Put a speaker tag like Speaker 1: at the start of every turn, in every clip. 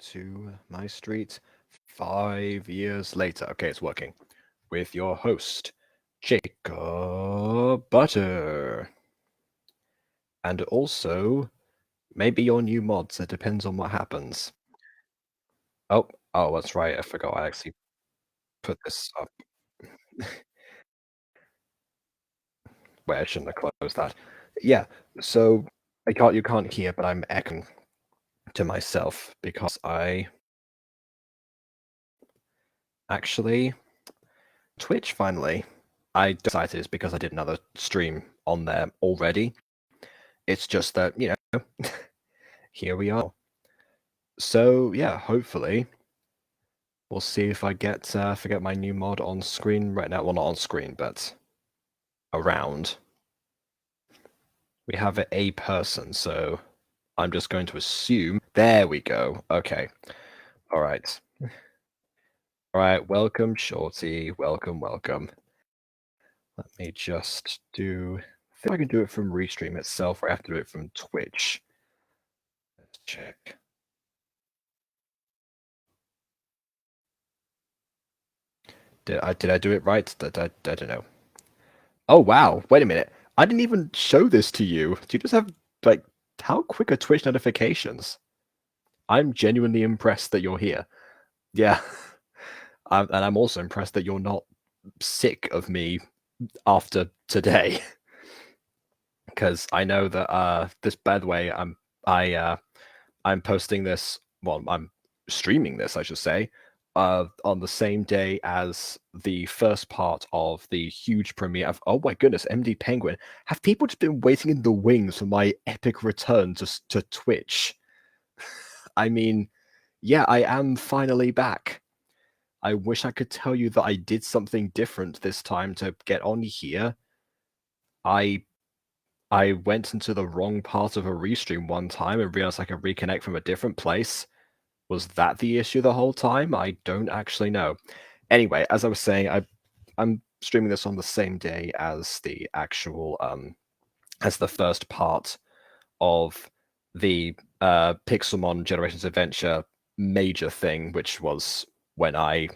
Speaker 1: to MyStreet 5 years later. Okay, it's working. With your host, Jacob Butter. And also, maybe your new mods. It depends on what happens. Oh, that's right. I forgot I actually put this up. Wait, I shouldn't have closed that. Yeah, so you can't hear, but I'm echoing to myself because I actually Twitch finally. I decided it's because I did another stream on there already. It's just that, here we are. So yeah, hopefully we'll see if I get my new mod on screen right now. Well, not on screen, but around. We have a person, so I'm just going to assume. There we go. Okay. All right. All right. Welcome, Shorty. Welcome. Let me just do. I think I can do it from Restream itself, or I have to do it from Twitch. Let's check. Did I do it right? I don't know. Oh wow! Wait a minute. I didn't even show this to you. Do you just have like how quick are Twitch notifications? I'm genuinely impressed that you're here. Yeah, and I'm also impressed that you're not sick of me after today. Because I know that this. By the way, I'm posting this. Well, I'm streaming this, I should say, on the same day as the first part of the huge premiere of. Oh my goodness, MD Penguin! Have people just been waiting in the wings for my epic return to Twitch? I mean, yeah, I am finally back. I wish I could tell you that I did something different this time to get on here. I went into the wrong part of a restream one time and realized I could reconnect from a different place. Was that the issue the whole time? I don't actually know. Anyway, as I was saying, I'm streaming this on the same day as the actual as the first part of the Pixelmon Generations Adventure major thing, which was when I'm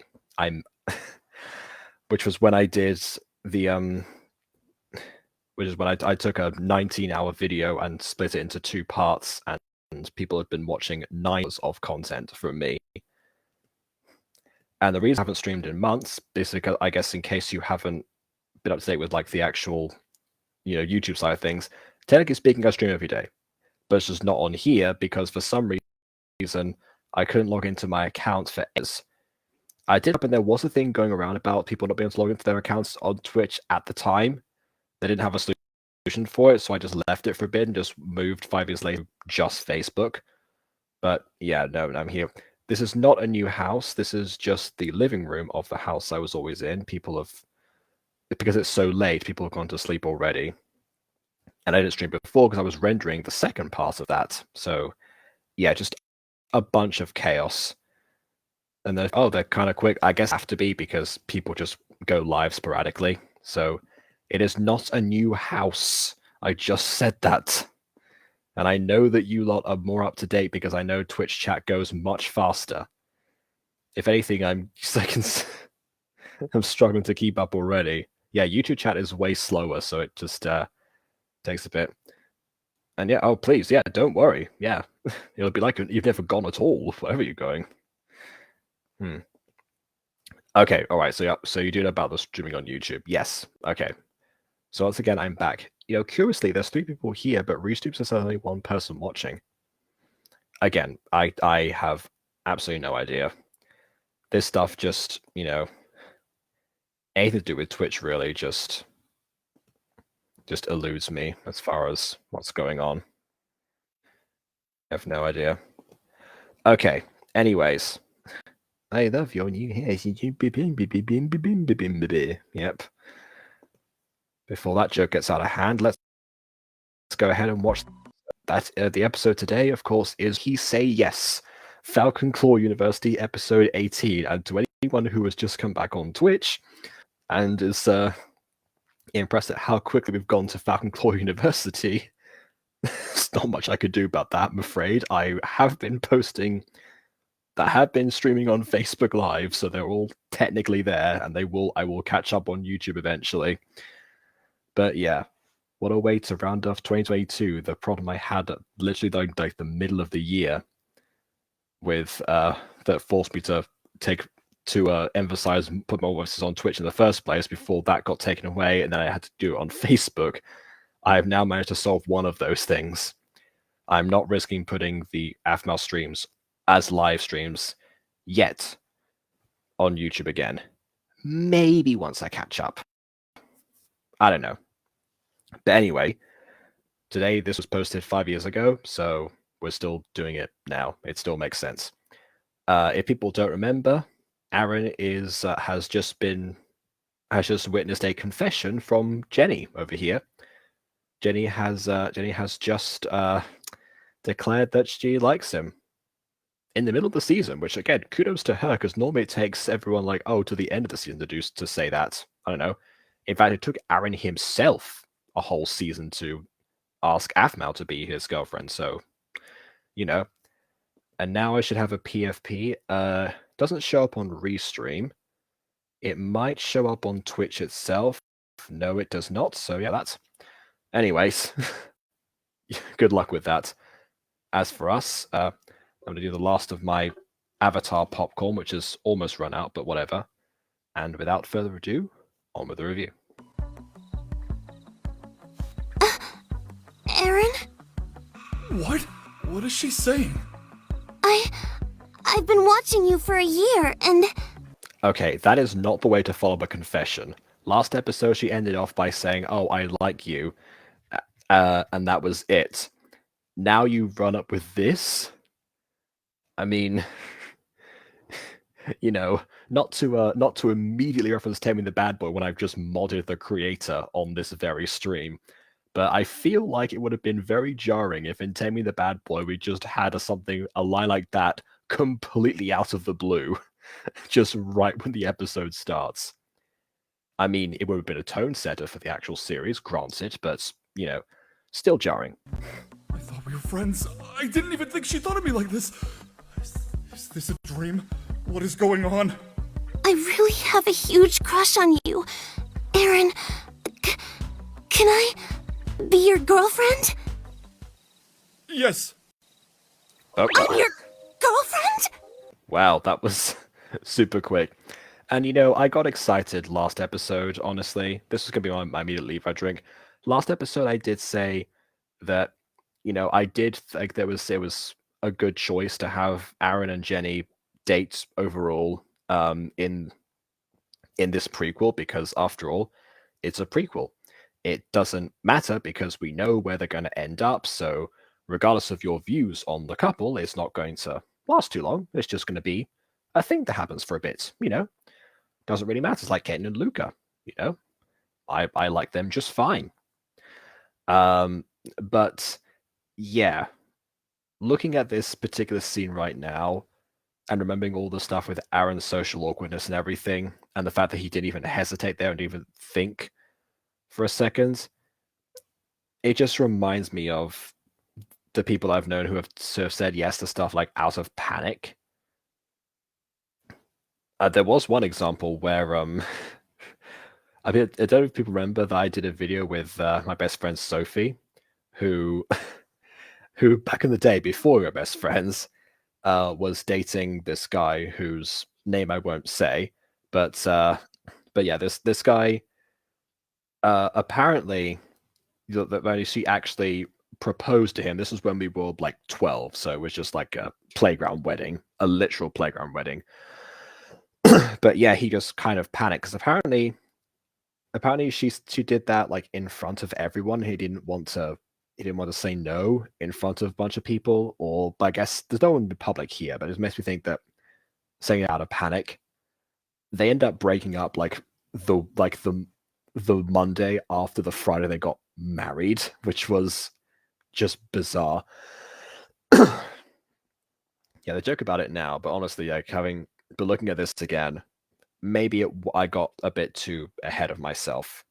Speaker 1: which was when I did the which is when I took a 19-hour video and split it into two parts, and people have been watching 9 hours of content from me. And the reason I haven't streamed in months is because, I guess, in case you haven't been up to date with like the actual, YouTube side of things, technically speaking, I stream every day, but it's just not on here because for some reason I couldn't log into my account for ages. I did, and there was a thing going around about people not being able to log into their accounts on Twitch at the time. They didn't have a solution for it, so I just left it for a bit and just moved 5 years later just Facebook. But yeah, no, I'm here. This is not a new house. This is just the living room of the house I was always in. People have, because it's so late, people have gone to sleep already. And I didn't stream before because I was rendering the second part of that. So yeah, just a bunch of chaos. And they're kind of quick. I guess have to be because people just go live sporadically. So it is not a new house. I just said that. And I know that you lot are more up to date because I know Twitch chat goes much faster. If anything, I'm struggling to keep up already. Yeah, YouTube chat is way slower, so it just takes a bit. And yeah, oh please, yeah, don't worry. Yeah, it'll be like you've never gone at all, wherever you're going. Okay, all right. So yeah, so you do know about the streaming on YouTube? Yes. Okay. So once again, I'm back. Curiously, there's 3 people here, but Restreams there's only 1 person watching. Again, I have absolutely no idea. This stuff just, anything to do with Twitch really just eludes me as far as what's going on. I have no idea. Okay. Anyways, I love your new hair. Yep. Before that joke gets out of hand, let's go ahead and watch that. The episode today, of course, is He Say Yes, Falcon Claw University, episode 18. And to anyone who has just come back on Twitch and is impressed at how quickly we've gone to Falcon Claw University, there's not much I could do about that, I'm afraid. I have been posting that have been streaming on Facebook Live, so they're all technically there, and I will catch up on YouTube eventually. But yeah, what a way to round off 2022. The problem I had at literally like the middle of the year with that forced me to emphasize and put my voices on Twitch in the first place before that got taken away, and then I had to do it on Facebook. I have now managed to solve one of those things. I'm not risking putting the Aphmau streams as live streams yet on YouTube again. Maybe once I catch up. I don't know. But anyway, today this was posted 5 years ago, so we're still doing it now. It still makes sense. If people don't remember, Aaron has just witnessed a confession from Jenny over here. Jenny has just declared that she likes him in the middle of the season, which again, kudos to her, because normally it takes everyone like, to the end of the season to say that. I don't know. In fact, it took Aaron himself a whole season to ask Aphmau to be his girlfriend. So, and now I should have a PFP. Doesn't show up on Restream. It might show up on Twitch itself. No, it does not. So yeah, that's... Anyways, good luck with that. As for us, I'm going to do the last of my Avatar popcorn, which has almost run out, but whatever. And without further ado, on with the review.
Speaker 2: Aaron?
Speaker 3: What? What is she saying?
Speaker 2: I've been watching you for a year, and...
Speaker 1: Okay, that is not the way to follow a confession. Last episode, she ended off by saying, I like you, and that was it. Now you run up with this? I mean, not to immediately reference Taming the Bad Boy when I've just modded the creator on this very stream, but I feel like it would have been very jarring if in Taming the Bad Boy we just had a line like that completely out of the blue, just right when the episode starts. I mean, it would have been a tone setter for the actual series, granted, but, still jarring.
Speaker 3: I thought we were friends. I didn't even think she thought of me like this. Is this a dream? What is going on?
Speaker 2: I really have a huge crush on you. Aaron, can I be your girlfriend?
Speaker 3: Yes.
Speaker 1: Oh.
Speaker 2: I'm your girlfriend?
Speaker 1: Wow, that was super quick. And I got excited last episode, honestly. This was going to be my immediate leave I drink. Last episode, I did say that, I did think it was a good choice to have Aaron and Jenny date overall in this prequel, because after all, it's a prequel. It doesn't matter because we know where they're going to end up, so regardless of your views on the couple, it's not going to last too long. It's just going to be a thing that happens for a bit, Doesn't really matter. It's like Kaden and Luca, I like them just fine. But yeah, looking at this particular scene right now and remembering all the stuff with Aaron's social awkwardness and everything, and the fact that he didn't even hesitate there and even think for a second, it just reminds me of the people I've known who have sort of said yes to stuff like out of panic. There was one example where I mean, I don't know if people remember that I did a video with my best friend Sophie, who back in the day before we were best friends, was dating this guy whose name I won't say, but yeah, this guy apparently she actually proposed to him. This was when we were like 12, so it was just like a playground wedding, a literal playground wedding. But yeah, he just kind of panicked because apparently she did that like in front of everyone. He didn't want to say no in front of a bunch of people, but I guess there's no one in public here, but it makes me think that saying it out of panic, they end up breaking up like the Monday after the Friday they got married, which was just bizarre. Yeah, they joke about it now, but honestly, like but looking at this again, maybe I got a bit too ahead of myself.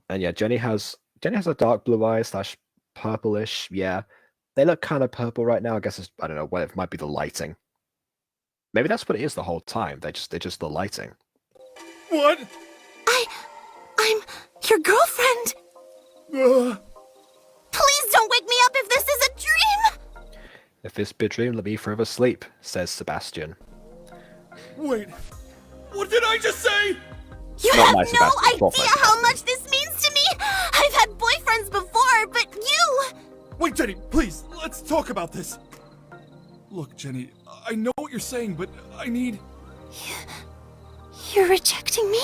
Speaker 1: And yeah, Jenny has a dark blue eye / purplish, yeah. They look kind of purple right now. I guess I don't know. Well, it might be the lighting. Maybe that's what it is the whole time. They're just the lighting.
Speaker 3: What?
Speaker 2: I'm your girlfriend. Please don't wake me up if this is a dream.
Speaker 1: If this be a dream, let me forever sleep, says Sebastian.
Speaker 3: Wait. What did I just say?
Speaker 2: You
Speaker 1: Not
Speaker 2: have
Speaker 1: my
Speaker 2: no
Speaker 1: Sebastian, not my
Speaker 2: idea how
Speaker 1: Sebastian.
Speaker 2: much this means to me. I've had boyfriends before, but you.
Speaker 3: Wait, Jenny, please, let's talk about this. Look, Jenny, I know what you're saying, but I need...
Speaker 2: You're rejecting me?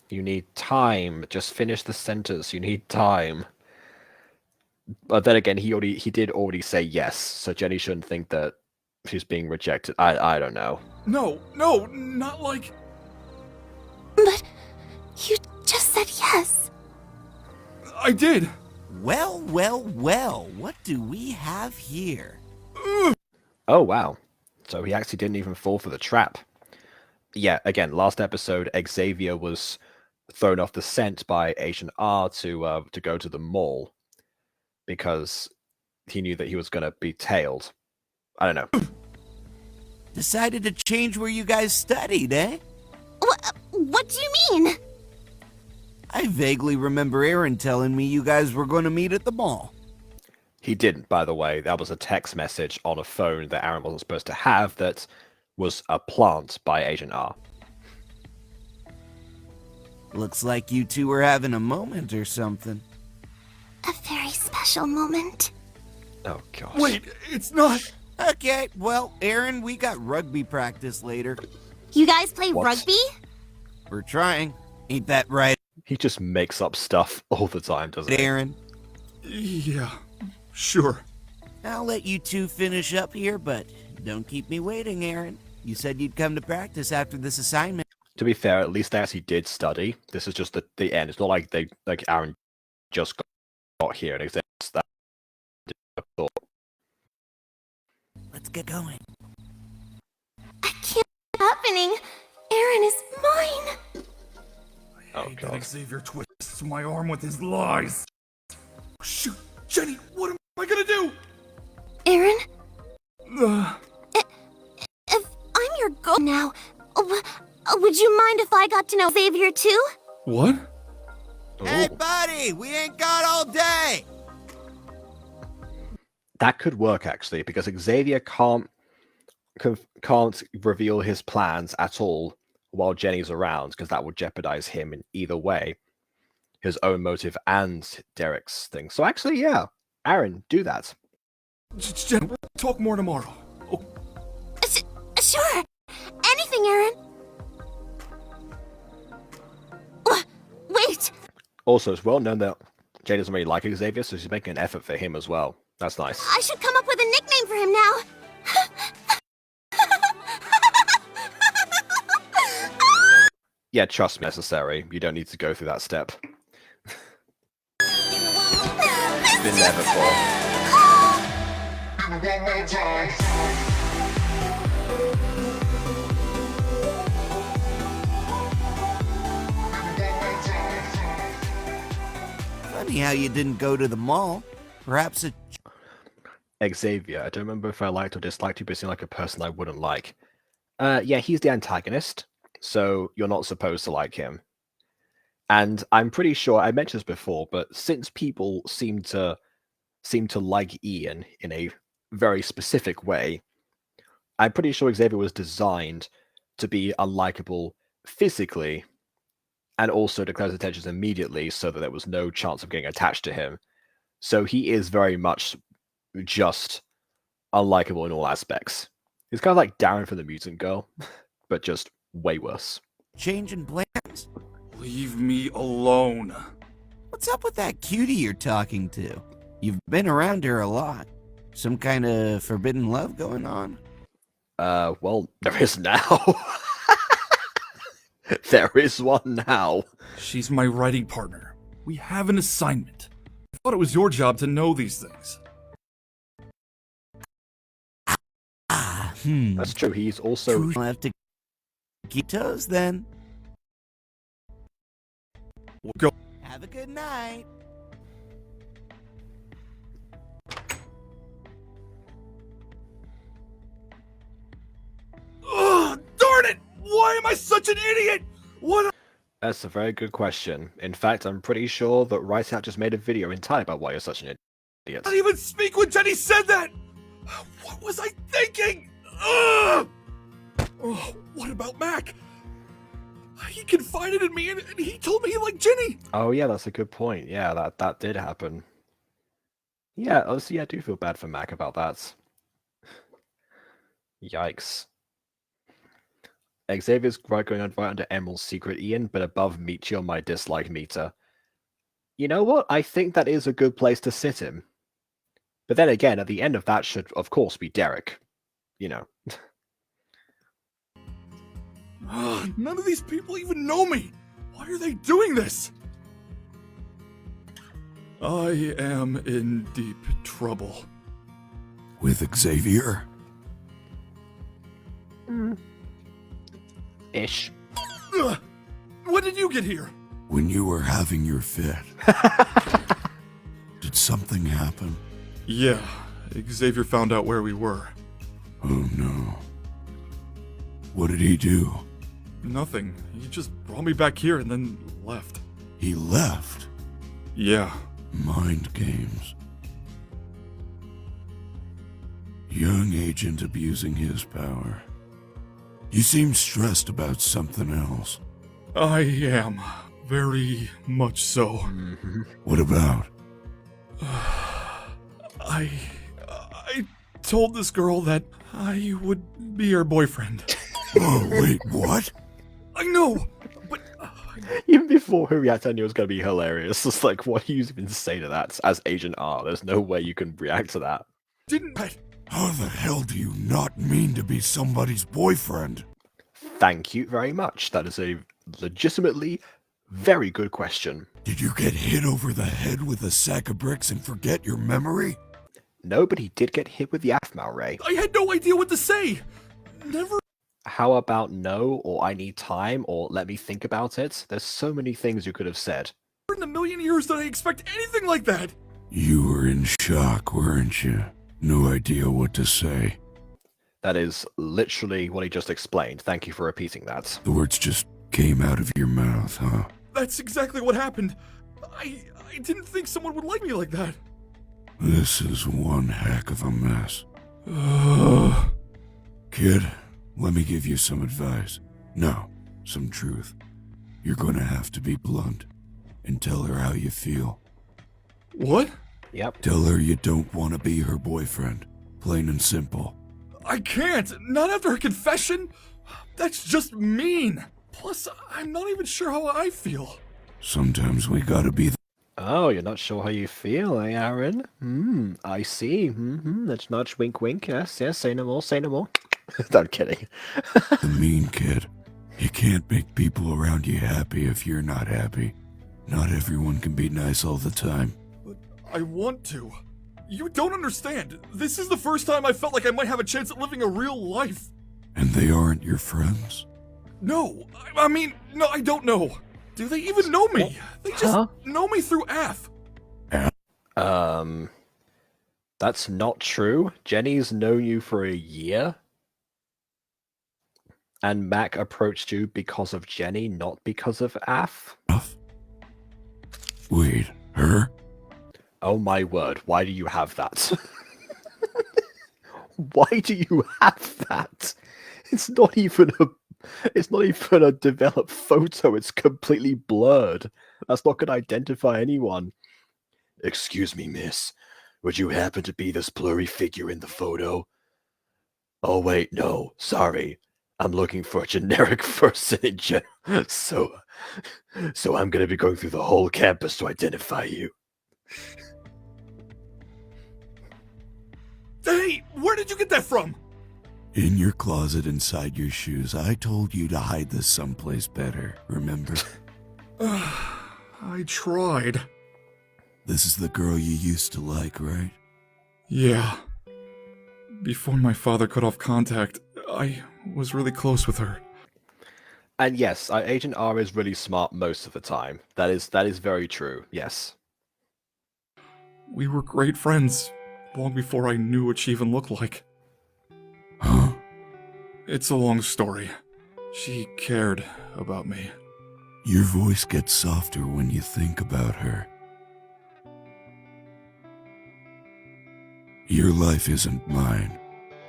Speaker 1: You need time. Just finish the sentence. You need time. But then again, he did already say yes, so Jenny shouldn't think that she's being rejected. I don't know.
Speaker 3: No, not like...
Speaker 2: But you just said yes.
Speaker 3: I did.
Speaker 4: Well, what do we have here?
Speaker 1: Oh, wow. So he actually didn't even fall for the trap. Yeah, again, last episode, Xavier was thrown off the scent by Agent R to go to the mall because he knew that he was going to be tailed. I don't know.
Speaker 4: Decided to change where you guys studied, eh?
Speaker 2: What do you mean?
Speaker 4: I vaguely remember Aaron telling me you guys were going to meet at the mall.
Speaker 1: He didn't, by the way. That was a text message on a phone that Aaron wasn't supposed to have that was a plant by Agent R.
Speaker 4: Looks like you two were having a moment or something.
Speaker 2: A very special moment.
Speaker 1: Oh, gosh.
Speaker 3: Wait, it's not...
Speaker 4: Okay, well, Aaron, we got rugby practice later.
Speaker 2: You guys play
Speaker 1: What?
Speaker 2: rugby?
Speaker 4: We're trying. Ain't that right,
Speaker 1: He just makes up stuff all the time, doesn't he?
Speaker 4: Aaron?
Speaker 3: Yeah, sure.
Speaker 4: I'll let you two finish up here, but don't keep me waiting, Aaron. You said you'd come to practice after this assignment.
Speaker 1: To be fair, at least they actually did study. This is just the end. It's not like Aaron just got here and accepts that.
Speaker 4: Let's get going.
Speaker 2: I can't. What's happening? Aaron is mine.
Speaker 1: Oh,
Speaker 3: I hate
Speaker 1: God.
Speaker 3: that Xavier twists my arm with his lies. Shoot, Jenny, what am I gonna do?
Speaker 2: Aaron,
Speaker 3: Uh,
Speaker 2: if I'm your girl now, would you mind if I got to know Xavier too?
Speaker 3: what?
Speaker 4: Hey,
Speaker 1: Ooh.
Speaker 4: buddy, we ain't got all day.
Speaker 1: That could work actually, because Xavier can't reveal his plans at all while Jenny's around, because that would jeopardize him in either way, his own motive and Derek's thing. So actually, yeah, Aaron, do that.
Speaker 3: Jen, we'll talk more tomorrow. Oh,
Speaker 2: Sure. Anything, Aaron. Wait.
Speaker 1: Also, it's well known that Jenny doesn't really like Xavier, so she's making an effort for him as well. That's nice.
Speaker 2: I should come up with a nickname for him now.
Speaker 1: Yeah, trust me, necessary. You don't need to go through that step. Been there before.
Speaker 4: Funny how you didn't go to the mall. Perhaps a
Speaker 1: Xavier, I don't remember if I liked or disliked you, but he seemed like a person I wouldn't like. Yeah, he's the antagonist, so you're not supposed to like him. And I'm pretty sure I mentioned this before, but since people seem to like Ian in a very specific way, I'm pretty sure Xavier was designed to be unlikable physically, and also to close attention immediately, so that there was no chance of getting attached to him. So he is very much just unlikable in all aspects. He's kind of like Darren from the Mutant Girl, but just way worse.
Speaker 4: change in plans.
Speaker 3: leave me alone.
Speaker 4: What's up with that cutie you're talking to? You've been around her a lot. Some kind of forbidden love going on?
Speaker 1: Well, there is now. There is one now.
Speaker 3: She's my writing partner. We have an assignment. I thought it was your job to know these things.
Speaker 1: That's true. He's also
Speaker 4: True. I'll have to keep toes then.
Speaker 3: We'll go.
Speaker 4: Have a good night.
Speaker 3: I such an idiot? What?
Speaker 1: That's a very good question. In fact, I'm pretty sure that Right Out just made a video entirely about why you're such an idiot.
Speaker 3: I didn't even speak when Jenny said that! What was I thinking? Ugh! Oh, what about Mac? He confided in me and he told me he liked Jenny!
Speaker 1: Oh yeah, that's a good point. Yeah, that did happen. Yeah, honestly, I do feel bad for Mac about that. Yikes. Xavier's going on right under Emerald's secret, Ian, but above Michi on my dislike meter. You know what? I think that is a good place to sit him. But then again, at the end of that should, of course, be Derek. You know.
Speaker 3: None of these people even know me! Why are they doing this? I am in deep trouble.
Speaker 5: With Xavier?
Speaker 1: Ish.
Speaker 3: Ugh. When did you get here?
Speaker 5: When you were having your fit. Did something happen?
Speaker 3: Yeah, Xavier found out where we were.
Speaker 5: Oh no. What did he do?
Speaker 3: Nothing. He just brought me back here and then left.
Speaker 5: He left?
Speaker 3: Yeah.
Speaker 5: Mind games. Young agent abusing his power. You seem stressed about something else.
Speaker 3: I am. Very much so.
Speaker 5: What about?
Speaker 3: I told this girl that I would be her boyfriend.
Speaker 5: Oh, wait, what?
Speaker 3: I know, but
Speaker 1: Even before her react, I knew it was going to be hilarious. It's like, what do you even say to that as Agent R? There's no way you can react to that.
Speaker 3: didn't I?
Speaker 5: How the hell do you not mean to be somebody's boyfriend?
Speaker 1: Thank you very much. That is a legitimately very good question.
Speaker 5: Did you get hit over the head with a sack of bricks and forget your memory?
Speaker 1: No, but he did get hit with the Aphmau ray.
Speaker 3: I had no idea what to say. Never.
Speaker 1: How about no, or I need time, or let me think about it? There's so many things you could have said.
Speaker 3: In a million years did I expect anything like that.
Speaker 5: You were in shock, weren't you? No idea what to say.
Speaker 1: That is literally what he just explained. Thank you for repeating that.
Speaker 5: The words just came out of your mouth, huh?
Speaker 3: That's exactly what happened. I didn't think someone would like me like that.
Speaker 5: This is one heck of a mess. Kid, let me give you some advice. No, some truth. You're gonna have to be blunt and tell her how you feel.
Speaker 3: What?
Speaker 1: Yep.
Speaker 5: Tell her you don't want to be her boyfriend. Plain and simple.
Speaker 3: I can't. Not after her confession. That's just mean. Plus, I'm not even sure how I feel.
Speaker 5: Sometimes we gotta be
Speaker 1: Oh, you're not sure how you feel, eh, Aaron? I see. Nudge, nudge, wink, wink. Yes, yes, say no more, say no more. I'm kidding.
Speaker 5: the mean kid. You can't make people around you happy if you're not happy. Not everyone can be nice all the time.
Speaker 3: But I want to. You don't understand. This is the first time I felt like I might have a chance at living a real life.
Speaker 5: And they aren't your friends?
Speaker 3: No, I mean, no, I don't know. Do they even know me? They just know me through Aph.
Speaker 1: That's not true. Jenny's known you for a year. And Mac approached you because of Jenny, not because of Aph.
Speaker 5: Wait, her?
Speaker 1: Oh my word, why do you have that? Why do you have that? It's not even a developed photo, it's completely blurred. That's not gonna identify anyone. Excuse me, miss. Would you happen to be this blurry figure in the photo? Oh wait, no, sorry. I'm looking for a generic person in general. So I'm gonna be going through the whole campus to identify you.
Speaker 3: Hey, where did you get that from?
Speaker 5: In your closet inside your shoes. I told you to hide this someplace better, remember?
Speaker 3: I tried.
Speaker 5: This is the girl you used to like, right?
Speaker 3: Yeah. Before my father cut off contact, I was really close with her.
Speaker 1: And yes, Agent R is really smart most of the time. That is very true, yes.
Speaker 3: We were great friends, long before I knew what she even looked like.
Speaker 5: Huh?
Speaker 3: It's a long story. She cared about me.
Speaker 5: Your voice gets softer when you think about her. Your life isn't mine.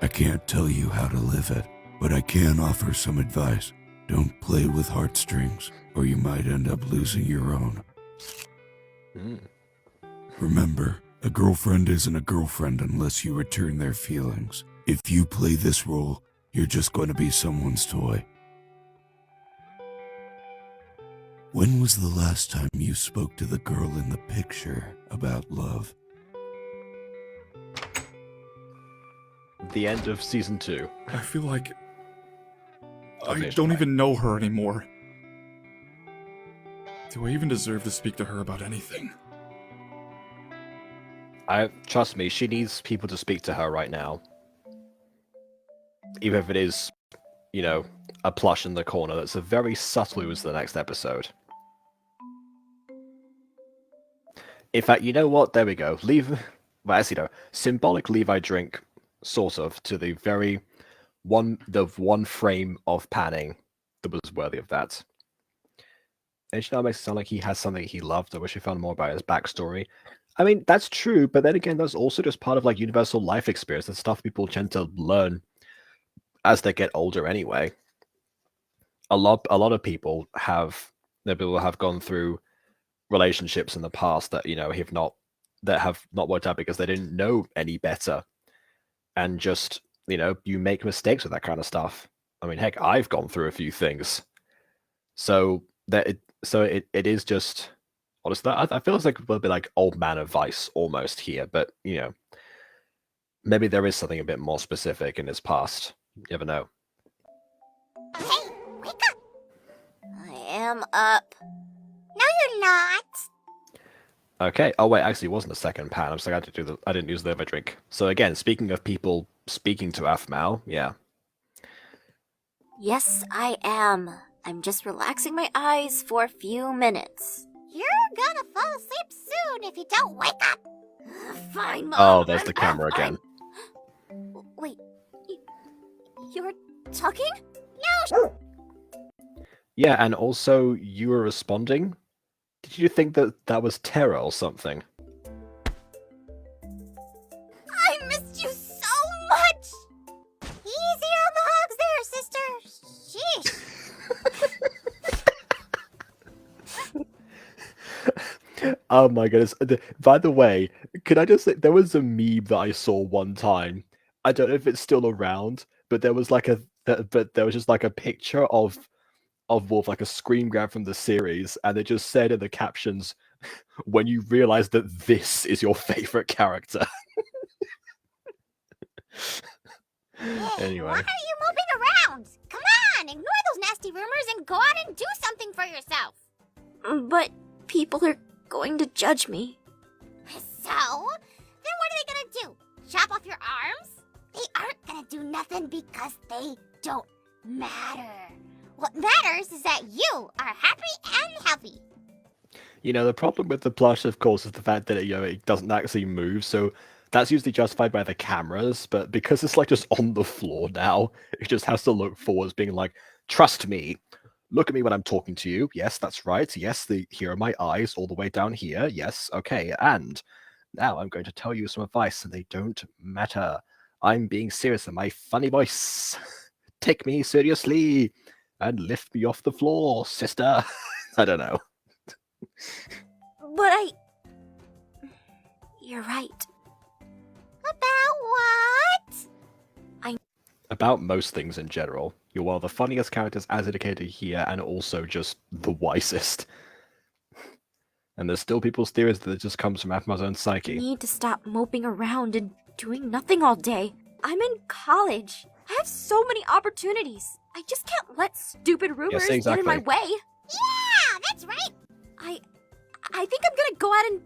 Speaker 5: I can't tell you how to live it, but I can offer some advice. Don't play with heartstrings, or you might end up losing your own. Remember, a girlfriend isn't a girlfriend unless you return their feelings. If you play this role, you're just going to be someone's toy. When was the last time you spoke to the girl in the picture about love?
Speaker 1: The end of season 2.
Speaker 3: I feel like I
Speaker 1: Okay,
Speaker 3: don't
Speaker 1: fine.
Speaker 3: even know her anymore. Do I even deserve to speak to her about anything?
Speaker 1: Trust me, she needs people to speak to her right now. Even if it is, you know, a plush in the corner that's a very subtle use the next episode. In fact, you know what? There we go. Well, as you know, symbolic Levi drink, sort of, to the one frame of panning that was worthy of that. And it makes it sound like he has something he loved. I wish we found more about his backstory. I mean, that's true, but then again, that's also just part of like universal life experience and stuff people tend to learn as they get older anyway. A lot of people have gone through relationships in the past that have not worked out because they didn't know any better, and just you make mistakes with that kind of stuff. I mean, heck, I've gone through a few things, so it is just honestly, I feel it's like a little bit like old man advice almost here, but maybe there is something a bit more specific in his past. You never know.
Speaker 2: Hey, wake up! I am up. No, you're not.
Speaker 1: Okay. Oh wait, actually, it wasn't a second pan. I'm sorry, I didn't use the other drink. So again, speaking of people speaking to Aphmau, yeah.
Speaker 6: Yes, I am. I'm just relaxing my eyes for a few minutes.
Speaker 2: You're gonna fall asleep soon if you don't wake up.
Speaker 6: Fine, Mom.
Speaker 1: Oh, there's the camera
Speaker 6: fine.
Speaker 1: again.
Speaker 6: Wait, you're talking?
Speaker 2: No,
Speaker 1: Yeah, and also you were responding. Did you think that was terror or something?
Speaker 2: I missed you so much. Easy on the hugs there, sister. Sheesh.
Speaker 1: Oh my goodness. By the way, could I just say, there was a meme that I saw one time. I don't know if it's still around, but there was just like a picture of Wolf, like a screen grab from the series, and it just said in the captions, when you realize that this is your favorite character. Anyway.
Speaker 2: Why are you moving around? Come on, ignore those nasty rumors and go out and do something for yourself.
Speaker 6: But people are going to judge me.
Speaker 2: So? Then what are they gonna do? Chop off your arms? They aren't gonna do nothing because they don't matter. What matters is that you are happy and healthy.
Speaker 1: The problem with the plush, of course, is the fact that it doesn't actually move, so that's usually justified by the cameras, but because it's like just on the floor now, it just has to look forwards, being like, trust me, look at me when I'm talking to you. Yes, that's right. Yes, here are my eyes all the way down here. Yes, okay, and now I'm going to tell you some advice, and they don't matter. I'm being serious in my funny voice. Take me seriously and lift me off the floor, sister. I don't know.
Speaker 6: But You're right.
Speaker 2: About what?
Speaker 1: About most things in general. You're one of the funniest characters as indicated here, and also just the wisest. And there's still people's theories that it just comes from Aphmau's own
Speaker 6: I
Speaker 1: psyche.
Speaker 6: need to stop moping around and doing nothing all day. I'm in college. I have so many opportunities. I just can't let stupid rumors
Speaker 1: Yes, exactly.
Speaker 6: get in my way.
Speaker 2: Yeah, that's right.
Speaker 6: I think I'm gonna go out and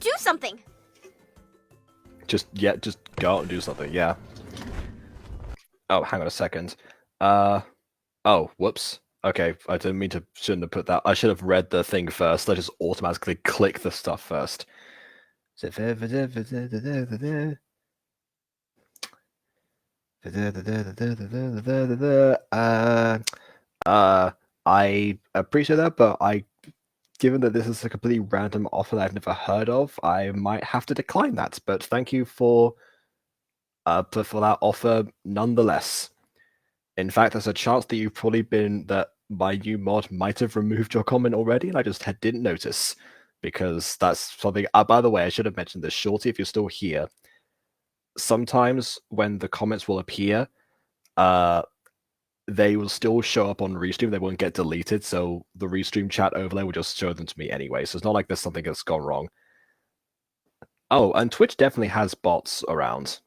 Speaker 6: do something.
Speaker 1: Just go out and do something, yeah. Oh, hang on a second. Oh, whoops. Okay, shouldn't have put that. I should have read the thing first. I just automatically click the stuff first. I appreciate that, but given that this is a completely random offer that I've never heard of, I might have to decline that. But thank you for that offer nonetheless. In fact, there's a chance that that my new mod might have removed your comment already, and I just didn't notice, because that's something. By the way, I should have mentioned this, Shorty, if you're still here. Sometimes when the comments will appear, they will still show up on Restream. They won't get deleted, so the Restream chat overlay will just show them to me anyway. So it's not like there's something that's gone wrong. Oh, and Twitch definitely has bots around.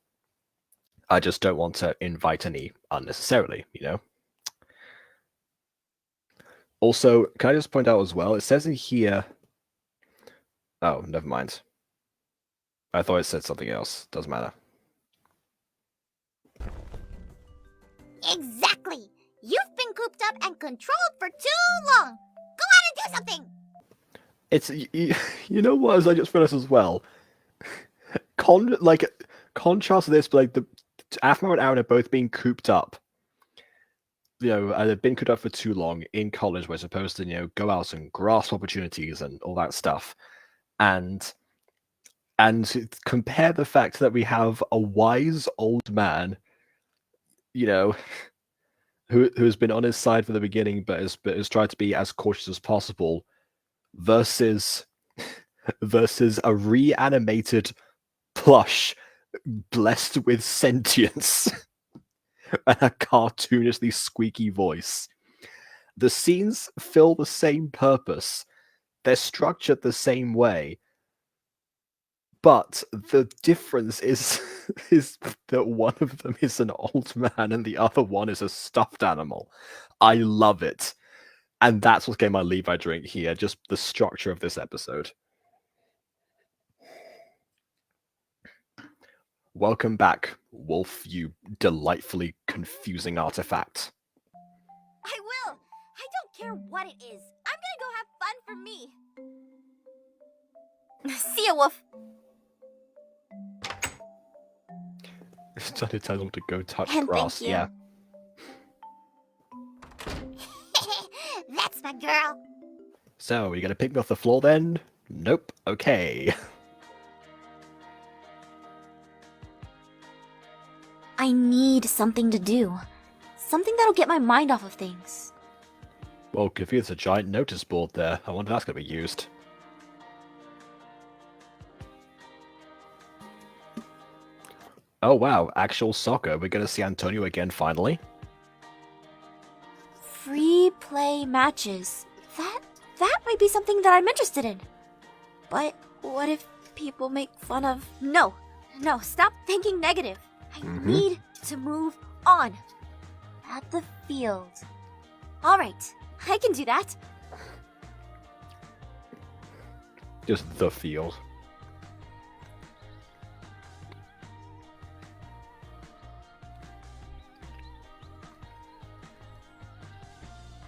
Speaker 1: I just don't want to invite any unnecessarily, you know? Also, can I just point out as well, it says in here... Oh, never mind. I thought it said something else. Doesn't matter.
Speaker 2: Exactly. You've been cooped up and controlled for too long. Go out and do something.
Speaker 1: It's... You know what, as I just realized as well? Contrast this, but the Aphmau and Aaron are both being cooped up. They've been cooped up for too long in college. We're supposed to, go out and grasp opportunities and all that stuff. And compare the fact that we have a wise old man, who has been on his side from the beginning, but has tried to be as cautious as possible, versus a reanimated plush blessed with sentience and a cartoonishly squeaky voice. The scenes fill the same purpose. They're structured the same way. But the difference is that one of them is an old man and the other one is a stuffed animal. I love it. And that's what's getting my Levi drink here, just the structure of this episode. Welcome back, Wolf, you delightfully confusing artifact.
Speaker 6: I will. I don't care what it is. I'm gonna go have fun for me. See ya, Wolf.
Speaker 1: It's trying to tell them to go touch
Speaker 6: And
Speaker 1: grass,
Speaker 6: thank you.
Speaker 1: yeah.
Speaker 2: That's my girl.
Speaker 1: So, are you gonna pick me off the floor then? Nope. Okay.
Speaker 6: I need something to do. Something that'll get my mind off of things.
Speaker 1: Well, Goofy, there's a giant notice board there. I wonder if that's gonna be used. Oh wow, actual soccer. We're gonna see Antonio again finally.
Speaker 6: Free play matches. That might be something that I'm interested in. But what if people make fun of... No, stop thinking negative. I need to move on. At the field. Alright, I can do that.
Speaker 1: Just the field.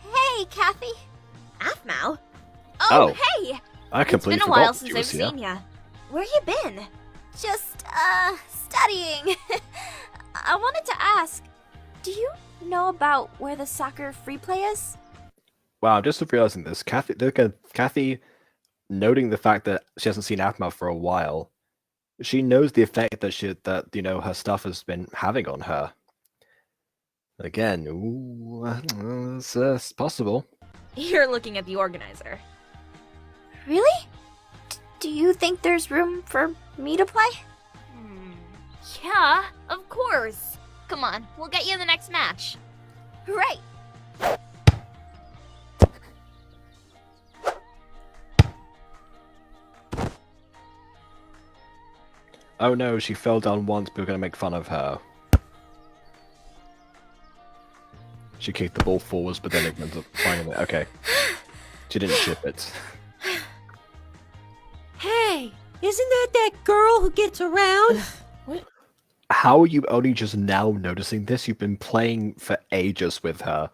Speaker 6: Hey, Kathy.
Speaker 7: Aphmau?
Speaker 1: Oh,
Speaker 7: Hey!
Speaker 1: I completely
Speaker 7: It's been a
Speaker 1: forgot
Speaker 7: while
Speaker 1: that
Speaker 7: since
Speaker 1: you
Speaker 7: I've
Speaker 1: was here.
Speaker 7: seen ya. Where you been?
Speaker 6: Just, studying. I wanted to ask, do you know about where the soccer free play is?
Speaker 1: Wow, I'm just realizing this. Kathy, noting the fact that she hasn't seen Aphmau for a while, she knows the effect that her stuff has been having on her. Again, it's possible.
Speaker 7: You're looking at the organizer.
Speaker 6: Really? Do you think there's room for me to play?
Speaker 2: Yeah, of course. Come on, we'll get you the next match.
Speaker 6: Right.
Speaker 1: Oh no, she fell down once, but we're gonna make fun of her. She kicked the ball forwards, but then it ends up finding it. Okay. She didn't chip it.
Speaker 8: Hey, isn't that girl who gets around?
Speaker 1: How are you only just now noticing this? You've been playing for ages with her.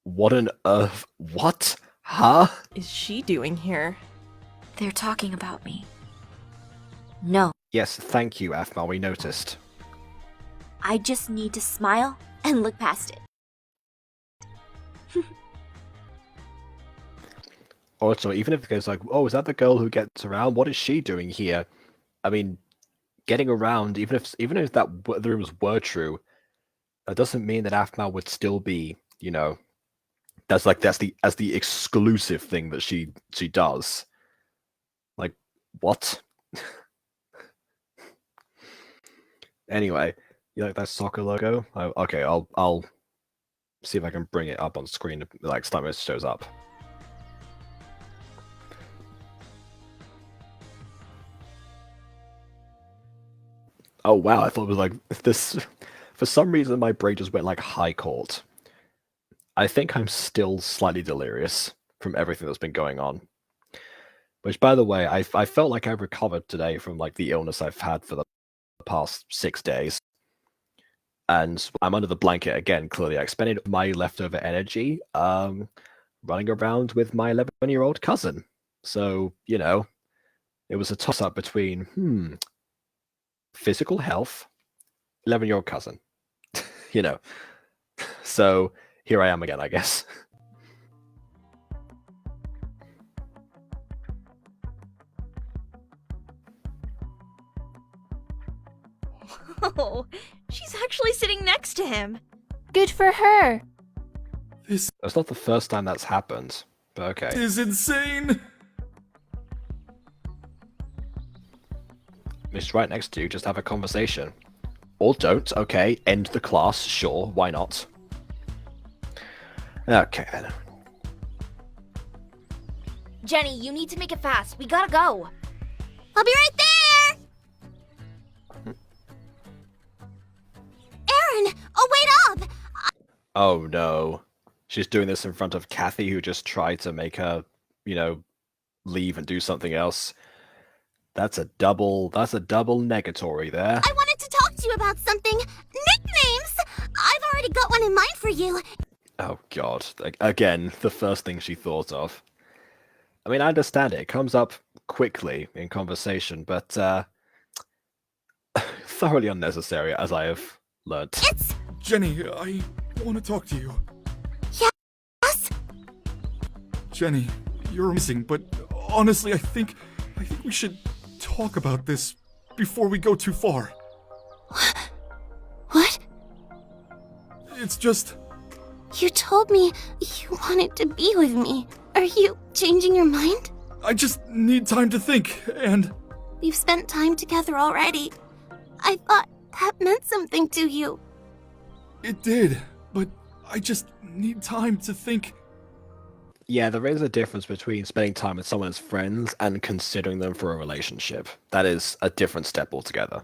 Speaker 1: What on earth? What? Huh?
Speaker 8: Is she doing here?
Speaker 6: They're talking about me. No,
Speaker 1: Yes, thank you, Aphmau, we noticed.
Speaker 6: I just need to smile and look past it.
Speaker 1: Also, even if it goes like, oh, is that the girl who gets around? What is she doing here? I mean, getting around, even if the rumors were true, that doesn't mean that Aphmau would still be, that's the exclusive thing that she does. Like, what? Anyway, you like that soccer logo? Okay, I'll see if I can bring it up on screen, like time it shows up. Oh wow, I thought it was like this. For some reason, my brain just went like high court. I think I'm still slightly delirious from everything that's been going on. Which, by the way, I felt like I recovered today from like the illness I've had for the past 6 days. And I'm under the blanket again, clearly. I expended my leftover energy running around with my 11-year-old cousin. So, it was a toss-up between, physical health, 11-year-old cousin. So here I am again, I guess.
Speaker 7: Oh, she's actually sitting next to him.
Speaker 6: Good for her.
Speaker 3: This
Speaker 1: That's not the first time that's happened, but okay.
Speaker 3: is insane!
Speaker 1: It's right next to you, just have a conversation. Or don't, okay, end the class, sure, why not? Okay then.
Speaker 7: Jenny, you need to make it fast. We gotta go.
Speaker 2: I'll be right there! Aaron! Oh, wait up!
Speaker 1: Oh no. She's doing this in front of Kathy, who just tried to make her, leave and do something else. That's a double negatory there.
Speaker 2: I wanted to talk to you about something. Nicknames! I've already got one in mind for you.
Speaker 1: Oh god. Again, the first thing she thought of. I mean, I understand it. It comes up quickly in conversation, but thoroughly unnecessary, as I have learnt.
Speaker 2: It's...
Speaker 3: Jenny, I want to talk to you.
Speaker 2: Yes?
Speaker 3: Jenny, you're missing, but honestly, I think we should talk about this before we go too far.
Speaker 2: What?
Speaker 3: It's just...
Speaker 2: You told me you wanted to be with me. Are you changing your mind?
Speaker 3: I just need time to think, and...
Speaker 2: We've spent time together already. I thought that meant something to you.
Speaker 3: It did, but I just need time to think.
Speaker 1: Yeah, there is a difference between spending time with someone as friends and considering them for a relationship. That is a different step altogether.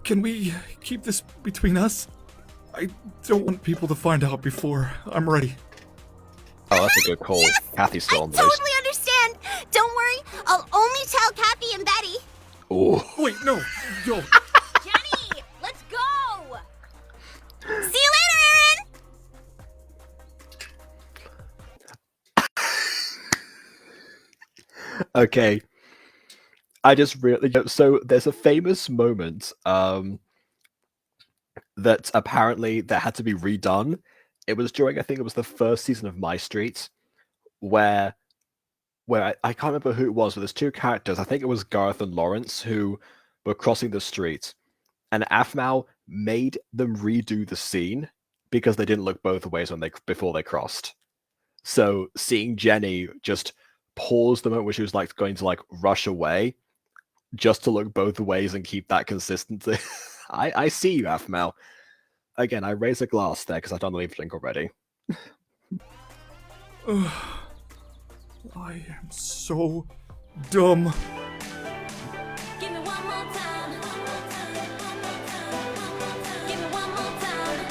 Speaker 3: Can we keep this between us? I don't want people to find out before I'm ready.
Speaker 1: Oh, that's a good call.
Speaker 2: Yes!
Speaker 1: Kathy's still
Speaker 2: I
Speaker 1: on the list.
Speaker 2: totally understand. Don't worry, I'll only tell Kathy and Betty.
Speaker 1: Ooh.
Speaker 3: Wait, no.
Speaker 7: Jenny, let's go!
Speaker 2: See you later, Aaron!
Speaker 1: Okay. I just really... So there's a famous moment that apparently that had to be redone. It was during, I think it was the first season of MyStreet, where I can't remember who it was, but there's two characters. I think it was Garth and Lawrence who were crossing the street, and Aphmau made them redo the scene because they didn't look both ways before they crossed. So seeing Jenny just pause the moment where she was like going to like rush away, just to look both ways and keep that consistency. I see you, Aphmau. Again, I raise a glass there because I've done the leaf drink already.
Speaker 3: I am so dumb.
Speaker 8: Give me one more time. Give me one more time.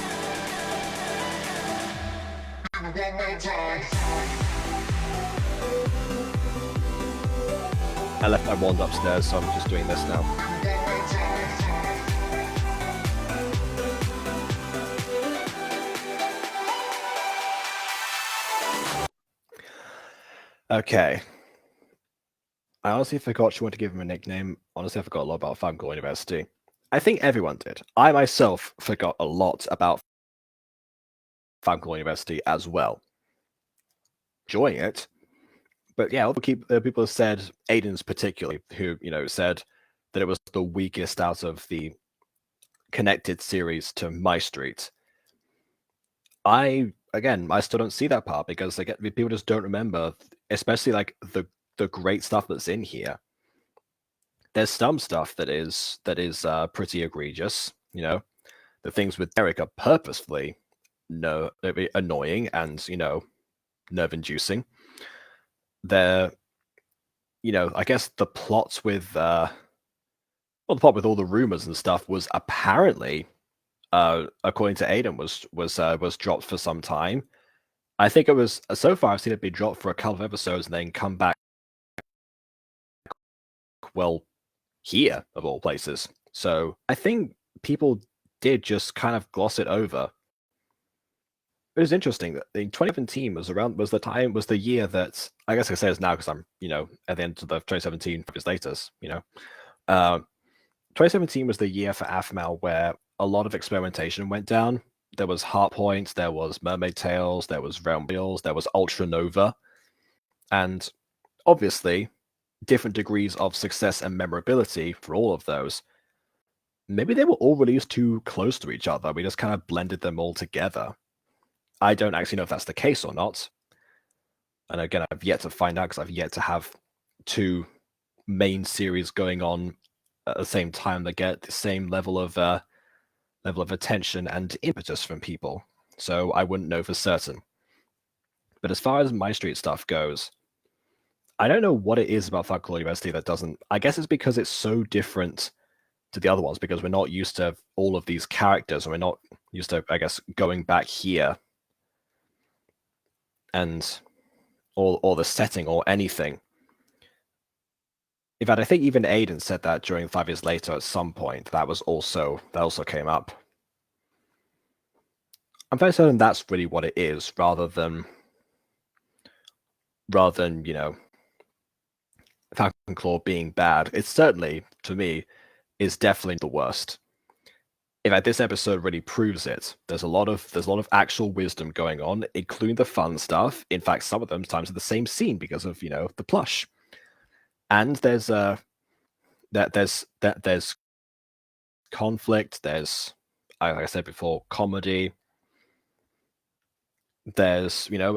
Speaker 1: I left my wand upstairs, so I'm just doing this now. Okay. I honestly forgot she wanted to give him a nickname. Honestly, I forgot a lot about Famgold University. I think everyone did. I myself forgot a lot about Falcon University as well. Enjoying it. But yeah, people have said, Aiden's particularly, who, said that it was the weakest out of the connected series to MyStreet. I still don't see that part because people just don't remember, especially like the great stuff that's in here. There's some stuff that is pretty egregious. The things with Eric are purposefully annoying and nerve-inducing. They're I guess the plot with the plot with all the rumors and stuff was apparently, according to Aiden, was dropped for some time. I think it was, so far I've seen it be dropped for a couple of episodes and then come back, well, here of all places. So I think people did just kind of gloss it over. It was interesting that the 2017 was the year that, I guess I say it's now because I'm, at the end of the 2017 5 years later, 2017 was the year for Aphmau where a lot of experimentation went down. There was Heart Point, there was Mermaid Tales, there was Realm Wheels, there was Ultra Nova, and obviously different degrees of success and memorability for all of those. Maybe they were all released too close to each other. We just kind of blended them all together. I don't actually know if that's the case or not. And again, I've yet to find out because I've yet to have 2 main series going on at the same time that get the same level of attention and impetus from people. So I wouldn't know for certain. But as far as MyStreet stuff goes, I don't know what it is about Falcon University that doesn't. I guess it's because it's so different to the other ones because we're not used to all of these characters and we're not used to, I guess, going back here and or the setting or anything. In fact, I think even Aiden said that during 5 years later at some point. That also came up. I'm very certain that's really what it is, rather than Falcon Claw being bad. It's certainly, to me, is definitely the worst. In fact, this episode really proves it. There's a lot of actual wisdom going on, including the fun stuff. In fact, some of them times in the same scene because of the plush. And there's conflict. There's, like I said before, comedy. There's still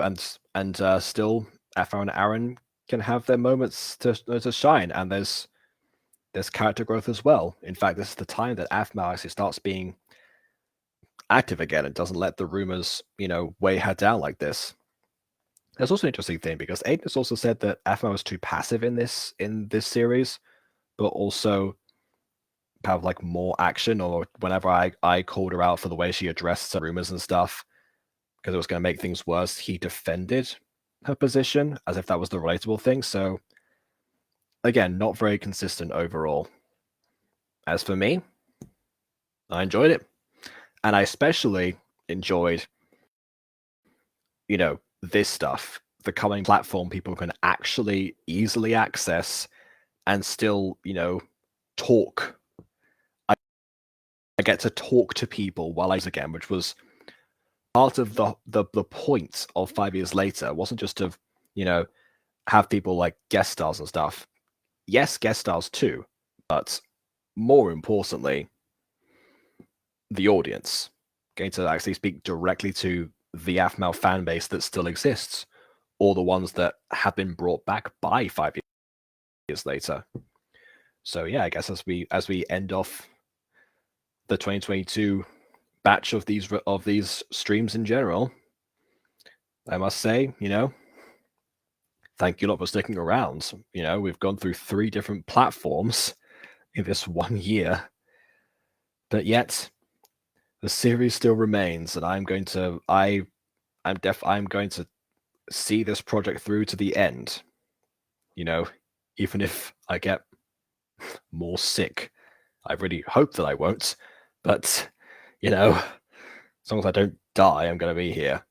Speaker 1: Aphmau and Aaron can have their moments to shine, and there's character growth as well. In fact, this is the time that Aphmau actually starts being active again and doesn't let the rumors weigh her down like this. There's also an interesting thing because Aiden has also said that Aphmau is too passive in this series, but also have like more action. Or whenever I called her out for the way she addressed some rumors and stuff because it was going to make things worse, he defended her position as if that was the relatable thing. So again, not very consistent overall. As for me, I enjoyed it, and I especially enjoyed this stuff, the coming platform people can actually easily access and still, talk. I get to talk to people while I again, which was part of the point of 5 years later. It wasn't just to, have people like guest stars and stuff. Yes, guest stars too, but more importantly, the audience. Getting to actually speak directly to the Aphmau fan base that still exists, or the ones that have been brought back by 5 years later. So yeah, I guess as we end off the 2022 batch of these streams in general, I must say, thank you a lot for sticking around. We've gone through 3 different platforms in this 1 year, but yet the series still remains, and I'm going to see this project through to the end. Even if I get more sick. I really hope that I won't, but as long as I don't die, I'm going to be here.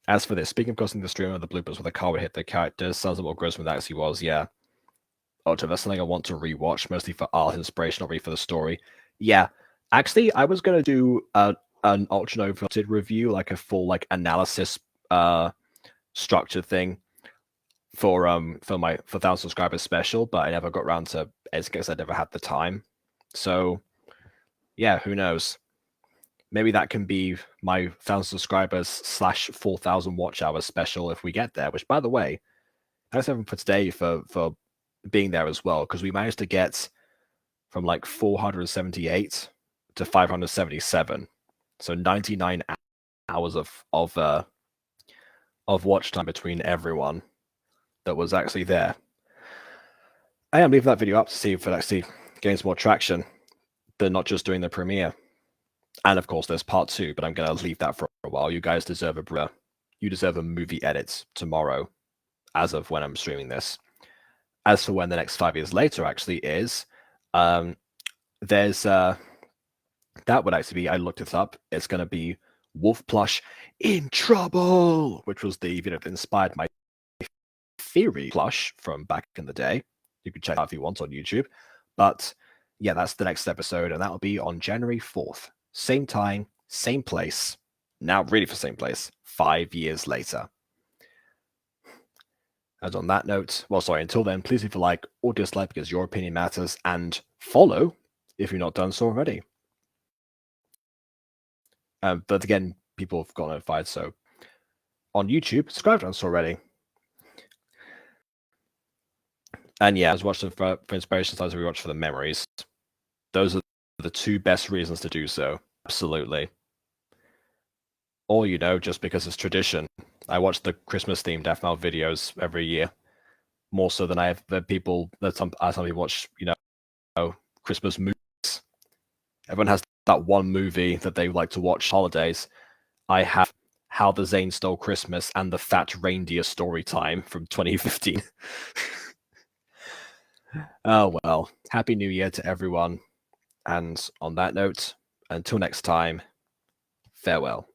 Speaker 1: As for this, speaking of crossing the stream of the bloopers where the car would hit the characters, sounds a little more gross than that actually was, yeah. that's something I want to rewatch, mostly for art inspiration, not really for the story. Yeah, actually, I was gonna do an Ultra Nova review, like a full like analysis structured thing for 1,000 subscribers special, but I never got around to it because I never had the time. So yeah, who knows? Maybe that can be my 1,000 subscribers / 4,000 watch hours special if we get there. Which, by the way, thanks everyone for today for being there as well, because we managed to get from like 478 to 577, so 99 hours of watch time between everyone that was actually there. I am leaving that video up to see if it actually gains more traction than not just doing the premiere. And of course, there's part 2, but I'm going to leave that for a while. You guys deserve a movie edit tomorrow, as of when I'm streaming this. As for when the next 5 years later actually is, there's that would actually be, I looked it up. It's going to be Wolf Plush in Trouble, which was the video that inspired my theory plush from back in the day. You can check out if you want on YouTube. But yeah, that's the next episode, and that will be on January 4th. Same time, same place. Now really for same place, 5 years later. And on that note, until then, please leave a like or dislike because your opinion matters, and follow if you've not done so already. But again, people have got notified, so on YouTube, subscribe to us already. And yeah, I was watching for inspiration, sometimes we watch for the memories. Those are the 2 best reasons to do so. Absolutely. Or, just because it's tradition. I watch the Christmas-themed Aphmau videos every year, more so than I have the people that some people watch, Christmas movies. Everyone has that one movie that they like to watch holidays. I have How the Zane Stole Christmas and the Fat Reindeer Story Time from 2015. Oh well, Happy New Year to everyone. And on that note, until next time, farewell.